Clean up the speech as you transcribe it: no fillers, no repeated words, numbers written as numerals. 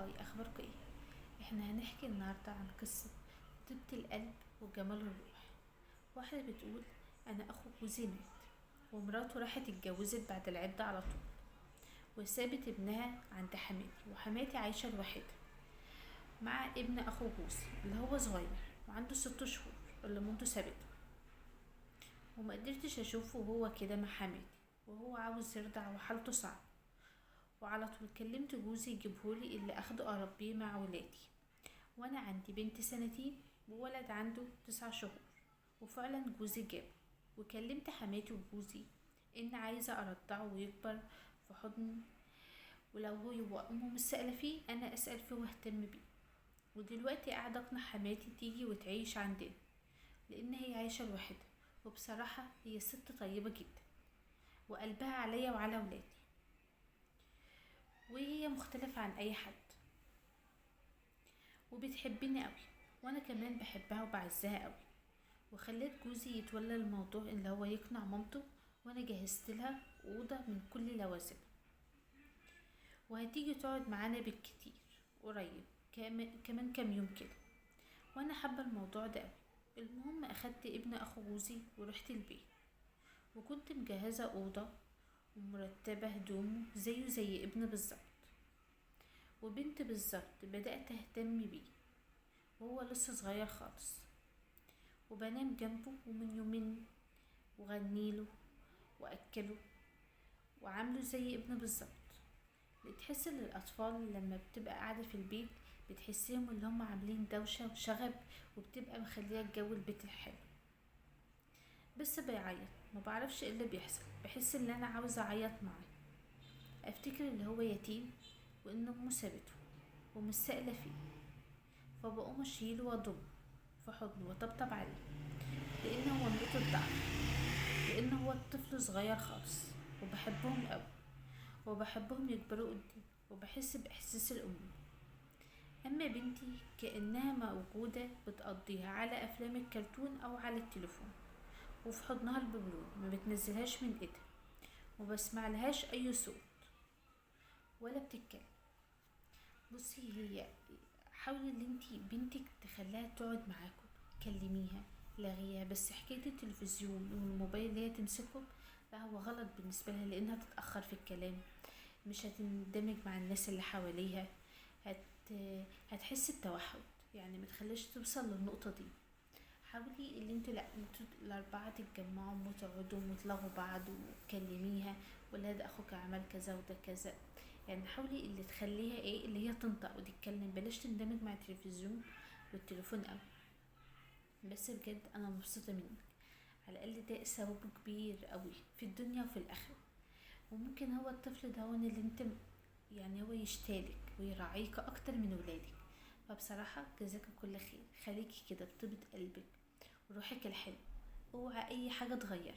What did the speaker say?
هاي، اخباركم ايه؟ احنا هنحكي النهارده عن قصة طيبة القلب وجمال الروح. واحدة بتقول: انا اخو جوزي مات ومراته راحت اتجوزت بعد العدة على طول، وسابت ابنها عند حماتي، وحماتي عايشة لوحدها مع ابن اخو جوزي اللي هو صغير وعنده 6 شهور اللي مامته سابته. وما قدرتش اشوفه وهو كده مع حماتي وهو عاوز يرضع وحالته صعبة، وعلى طول كلمت جوزي يجيبهولي اللي اخده اربيه مع ولادي. وانا عندي بنت 2 سنين وولد عنده 9 شهور، وفعلا جوزي جابه. وكلمت حماتي وجوزي ان عايزة ارضعه ويكبر في حضن، ولو هو امه مش سائلة فيه انا اسأل فيه واهتم بيه. ودلوقتي قاعدة اقنع حماتي تيجي وتعيش عندنا لان هي عايشة لوحدها، وبصراحة هي ست طيبة جدا وقلبها عليا وعلى ولادي، وهي مختلفة عن اي حد وبتحبني قوي، وانا كمان بحبها وبعزها قوي. وخليت جوزي يتولى الموضوع اللي هو يقنع مامته، وانا جهزت لها اوضه من كل لوازم، وهتيجي تقعد معانا بالكتير قريب، كمان كام يوم كده. وانا حابه الموضوع ده قوي. المهم اخدت ابن اخو جوزي ورحت البيت، وكنت مجهزه اوضه ومرتبه هدومه زيه زي ابن بالظبط، وبنت بالظبط بدات اهتم بيه وهو لسه صغير خالص، وبنام جنبه ومن يومين وغنيله واكله وعامله زي ابنه بالظبط. بتحس ان الاطفال لما بتبقى قاعده في البيت بتحسيهم اللي هم عاملين دوشه وشغب، وبتبقى مخليه الجو البيت الحلو. بس بيعيط، ما بعرفش ايه اللي بيحصل، بحس ان انا عاوزه اعيط معاه. افتكر اللي هو يتيم وان امه سابته ومش سائله فيه، فبقوم اشيله واضمه في حضنه وطبطب عليه، لان هو نقطه ضعف، لان هو الطفل صغير خالص. وبحبهم قوي وبحبهم يكبروا قدامي، وبحس باحساس الام. اما بنتي كانها موجوده بتقضيها على افلام الكرتون او على التليفون، وفي حضنها الببلون ما بتنزلهاش من ايدها، وبسمع لهاش اي صوت ولا بتتكلم. بصي، هي حاولي ان انتي بنتك تخليها تقعد معاكم، كلميها، لغيها، بس حكايه التلفزيون والموبايل اللي هي تمسكهم لا، هو غلط بالنسبه لها، لانها تتاخر في الكلام، مش هتندمج مع الناس اللي حواليها، هت... هتحس بتوحد. يعني ما تخليش توصل للنقطه دي. حاولي اللي انتوا لا انتوا الاربعه تتجمعوا وتقعدوا وتلغوا بعض وتكلميها، ولا ده اخوك عمل كذا وده كذا. يعني حاولي اللي تخليها ايه، اللي هي تنطق وتتكلم، بلاش تندمج مع التلفزيون والتليفون قوي. بس بجد انا مبسوطه منك، على الاقل ده ثواب كبير قوي في الدنيا وفي الاخره. وممكن هو الطفل ده هو اللي انت يعني هو يشتالك ويراعيك اكتر من ولادك. فبصراحة جزاك كل خير، خليكي كده بطيبة قلبك وروحك الحلو، اوعى اي حاجة تغير.